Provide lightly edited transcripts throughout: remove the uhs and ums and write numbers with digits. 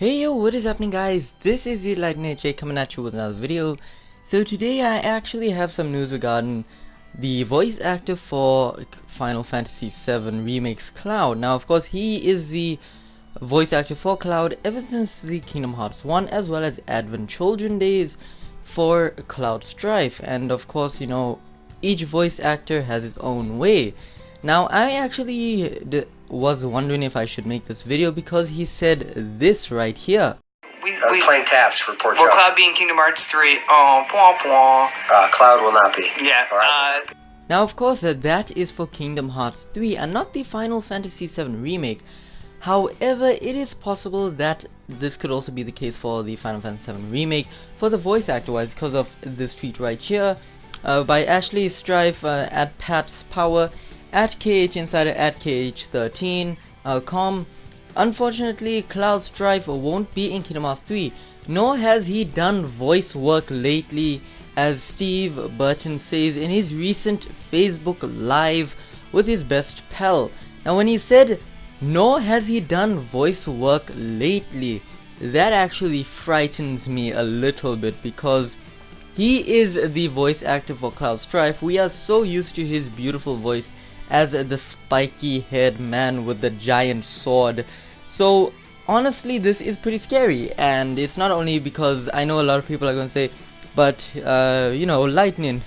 Hey yo, what is happening guys? This is the Lightning J coming at you with another video. So today I actually have some news regarding the voice actor for Final Fantasy VII Remake's Cloud. Now of course he is the voice actor for Cloud ever since the Kingdom Hearts 1 as well as Advent Children days for Cloud Strife, and of course you know each voice actor has his own way. Now I actually was wondering if I should make this video because he said this right here. We playing taps report. Will Cloud be in Kingdom Hearts 3? Oh, pwah, pwah. Cloud will not be. Yeah. Right. Now of course that is for Kingdom Hearts 3 and not the Final Fantasy VII Remake. However, it is possible that this could also be the case for the Final Fantasy VII Remake for the voice actor wise, because of this tweet right here by Ashley Strife at Pat's Power at KH Insider at KH13 com. Unfortunately, Cloud Strife won't be in Kingdom Hearts 3, nor has he done voice work lately, as Steve Burton says in his recent Facebook Live with his best pal. Now when he said nor has he done voice work lately, that actually frightens me a little bit, because he is the voice actor for Cloud Strife. We are so used to his beautiful voice as the spiky haired man with the giant sword. So honestly this is pretty scary, and it's not only because I know a lot of people are going to say, but you know, Lightning,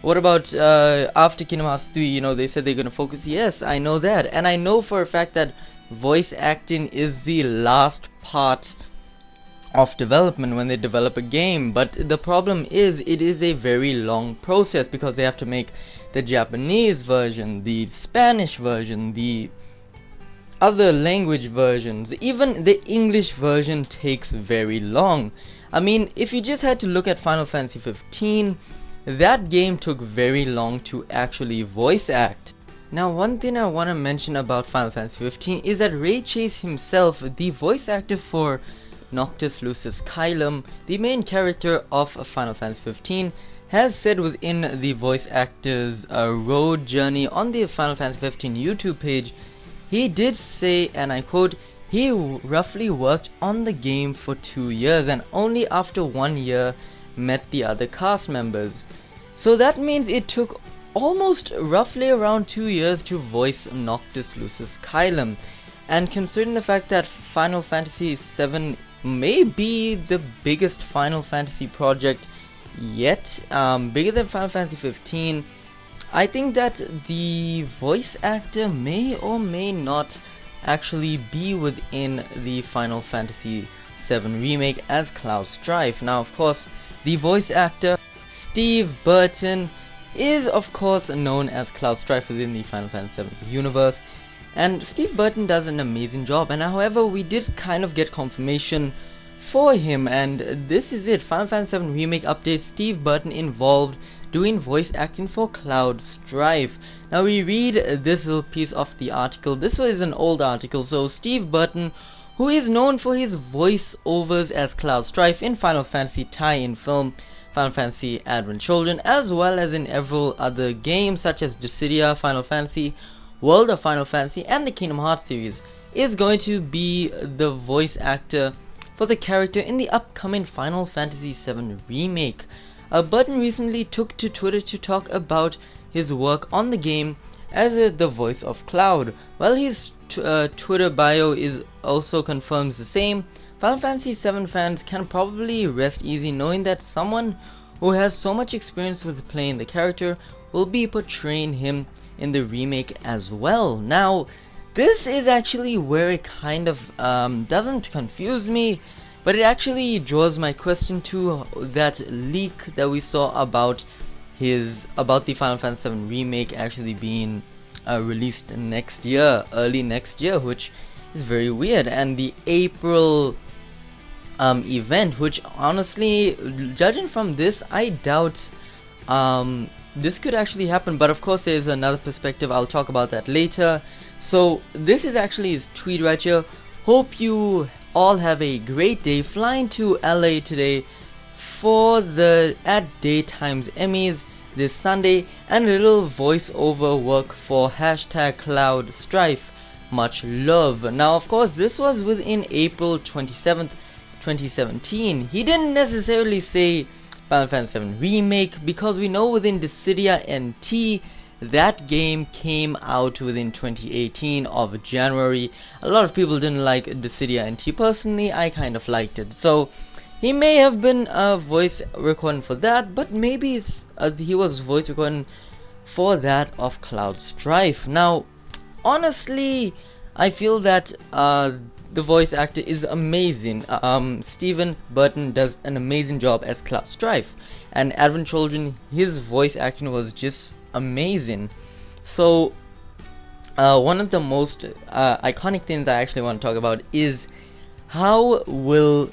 what about after Kingdom Hearts 3, you know, they said they're going to focus. Yes, I know that, and I know for a fact that voice acting is the last part of development when they develop a game, but the problem is it is a very long process because they have to make the Japanese version, the Spanish version, the other language versions. Even the English version takes very long. I mean, if you just had to look at Final Fantasy 15, that game took very long to actually voice act. Now one thing I want to mention about Final Fantasy 15 is that Ray Chase himself, the voice actor for Noctis Lucis Kylum, the main character of Final Fantasy 15, has said within the voice actor's road journey on the Final Fantasy 15 YouTube page, he did say, and I quote, he roughly worked on the game for 2 years and only after 1 year met the other cast members. So that means it took almost roughly around 2 years to voice Noctis Lucis Kylum. And considering the fact that Final Fantasy VII may be the biggest Final Fantasy project yet, bigger than Final Fantasy 15, I think that the voice actor may or may not actually be within the Final Fantasy VII Remake as Cloud Strife. Now of course the voice actor Steve Burton is of course known as Cloud Strife within the Final Fantasy VII universe, and Steve Burton does an amazing job. And however, we did kind of get confirmation for him, and this is it. Final Fantasy VII Remake update, Steve Burton involved doing voice acting for Cloud Strife. Now we read this little piece of the article. This was an old article. So Steve Burton, who is known for his voiceovers as Cloud Strife in Final Fantasy tie-in film Final Fantasy Advent Children, as well as in several other games such as Dissidia, Final Fantasy, World of Final Fantasy, and the Kingdom Hearts series, is going to be the voice actor for the character in the upcoming Final Fantasy VII Remake. Burton recently took to Twitter to talk about his work on the game as the voice of Cloud. While his Twitter bio also confirms the same, Final Fantasy VII fans can probably rest easy knowing that someone who has so much experience with playing the character will be portraying him in the remake as well. Now, this is actually where it kind of doesn't confuse me, but it actually draws my question to that leak that we saw about the Final Fantasy VII Remake actually being released next year, early next year, which is very weird. And the April event, which honestly, judging from this, I doubt this could actually happen. But of course there's another perspective, I'll talk about that later. So this is actually his tweet right here. Hope you all have a great day, flying to LA today for the at Daytime's Emmys this Sunday, and a little voiceover work for hashtag Cloud Strife. much love. Now of course this was within April 27th 2017. He didn't necessarily say Final Fantasy VII Remake, because we know within Dissidia NT that game came out within 2018 of January. A lot of people didn't like Dissidia NT. Personally, I kind of liked it. So he may have been voice recording for that, but maybe he was voice recording for that of Cloud Strife. Now honestly, I feel that the voice actor is amazing. Stephen Burton does an amazing job as Cloud Strife, and Advent Children, his voice acting was just amazing. So one of the most iconic things I actually want to talk about is how will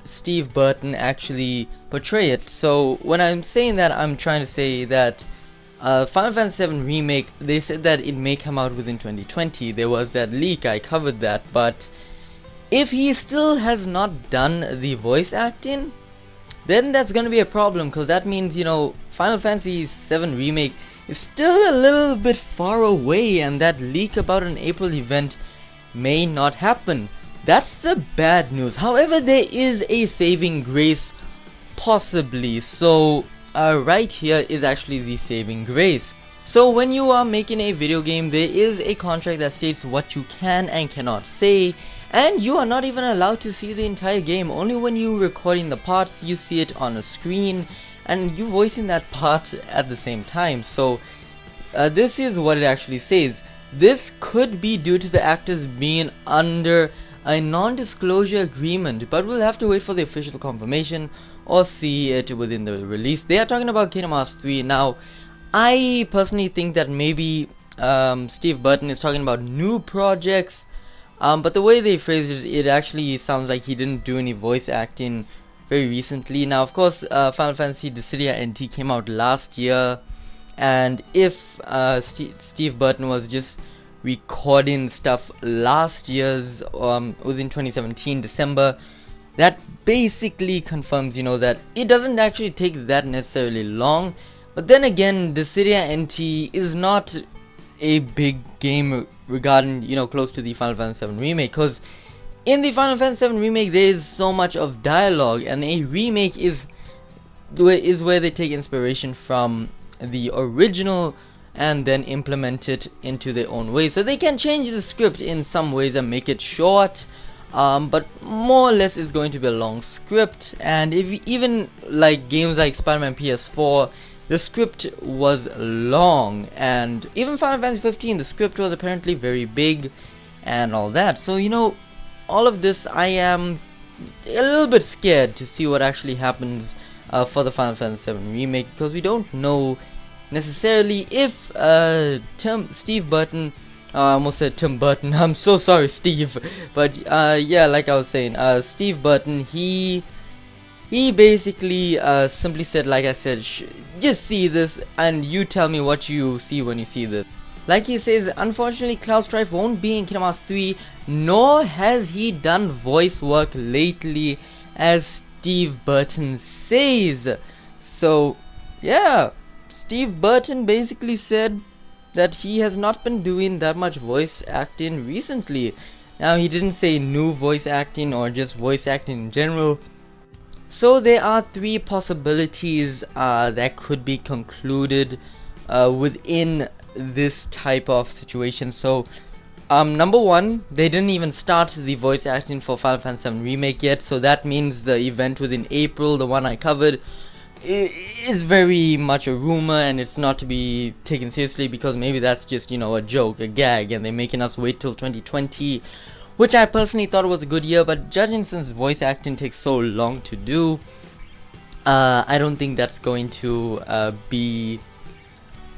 Steve Burton actually portray it. So when I'm saying that, I'm trying to say that Final Fantasy VII Remake, they said that it may come out within 2020. There was that leak, I covered that, but if he still has not done the voice acting, then that's gonna be a problem, because that means, you know, Final Fantasy VII Remake is still a little bit far away, and that leak about an April event may not happen. That's the bad news. However, there is a saving grace, possibly. So right here is actually the saving grace. So when you are making a video game, there is a contract that states what you can and cannot say, and you are not even allowed to see the entire game. Only when you recording the parts, you see it on a screen and you voicing that part at the same time. So this is what it actually says. This could be due to the actors being under a non-disclosure agreement, but we'll have to wait for the official confirmation or see it within the release. They are talking about Kingdom Hearts 3. Now I personally think that maybe Steve Burton is talking about new projects, but the way they phrased it, it actually sounds like he didn't do any voice acting very recently. Now of course Final Fantasy Dissidia NT came out last year, and if Steve Burton was just recording stuff last year's within 2017 December, that basically confirms, you know, that it doesn't actually take that necessarily long. But then again, Dissidia NT is not a big game regarding, you know, close to the Final Fantasy VII Remake, because in the Final Fantasy VII Remake there is so much of dialogue, and a remake is where they take inspiration from the original and then implement it into their own way. So they can change the script in some ways and make it short, but more or less is going to be a long script. And if even like games like Spider-Man PS4, the script was long, and even Final Fantasy 15, the script was apparently very big and all that. So, you know, all of this, I am a little bit scared to see what actually happens for the Final Fantasy VII Remake, because we don't know necessarily if Steve Burton, I almost said Tim Burton, I'm so sorry Steve, but yeah, like I was saying, Steve Burton, he basically simply said, like I said, just see this and you tell me what you see when you see this. Like he says, unfortunately Cloud Strife won't be in Kingdom Hearts 3, nor has he done voice work lately, as Steve Burton says. So yeah, Steve Burton basically said that he has not been doing that much voice acting recently. Now he didn't say new voice acting or just voice acting in general. So there are three possibilities that could be concluded within this type of situation. So number one, they didn't even start the voice acting for Final Fantasy VII Remake yet, so that means the event within April, the one I covered, is very much a rumor, and it's not to be taken seriously, because maybe that's just, you know, a joke, a gag, and they're making us wait till 2020, which I personally thought was a good year. But judging since voice acting takes so long to do, I don't think that's going to be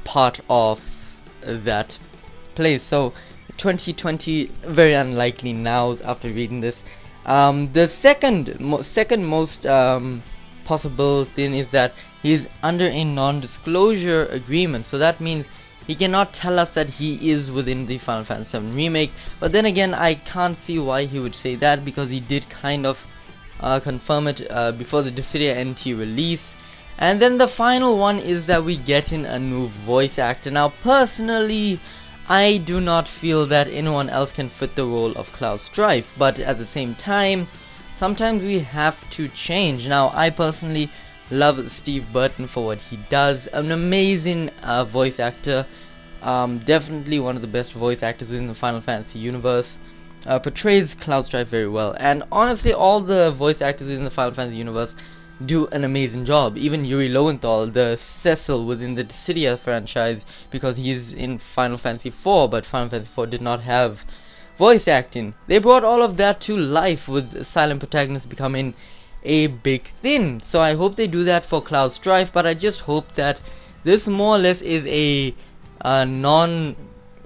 part of that place. So 2020, very unlikely now after reading this. The second most possible thing is that he's under a non-disclosure agreement, so that means he cannot tell us that he is within the Final Fantasy VII Remake. But then again, I can't see why he would say that, because he did kind of confirm it before the Dissidia NT release. And then the final one is that we get in a new voice actor. Now personally, I do not feel that anyone else can fit the role of Cloud Strife, but at the same time, sometimes we have to change. Now, I personally love Steve Burton for what he does. An amazing voice actor, definitely one of the best voice actors within the Final Fantasy universe. Portrays Cloud Strife very well, and honestly, all the voice actors within the Final Fantasy universe do an amazing job. Even Yuri Lowenthal, the Cecil within the Dissidia franchise, because he's in Final Fantasy IV, but Final Fantasy IV did not have voice acting. They brought all of that to life with silent protagonists becoming a big thing. So I hope they do that for Cloud Strife, but I just hope that this more or less is a non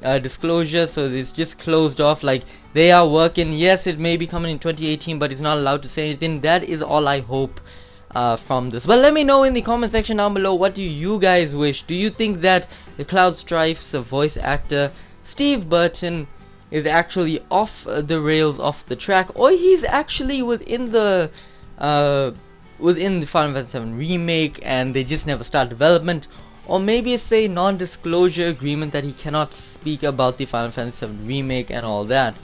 disclosure, so it's just closed off, like they are working. Yes, it may be coming in 2018, but it's not allowed to say anything. That is all I hope from this. But let me know in the comment section down below, what do you guys wish? Do you think that the Cloud Strife's voice actor Steve Burton is actually off the rails, off the track, or he's actually within the Final Fantasy VII Remake and they just never start development? Or maybe it's a non-disclosure agreement that he cannot speak about the Final Fantasy VII Remake and all that.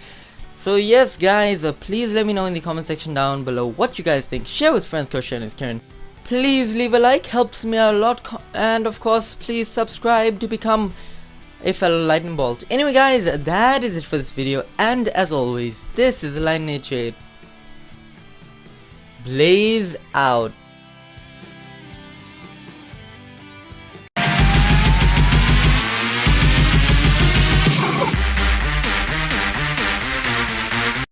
So yes guys, please let me know in the comment section down below what you guys think. Share with friends, cause sharing is caring. Please leave a like, helps me out a lot, and of course please subscribe to become a fellow lightning bolt. Anyway guys, that is it for this video, and as always, this is the Lightning Shade. Blaze out.